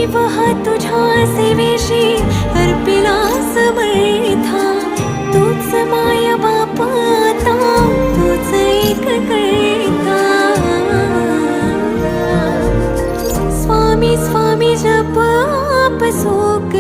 जीव हा तुझ्या सेवेशी अर्पिला समर्था. तूच माय बाप आता, तूच एक करता. स्वामी स्वामी जप आप सुख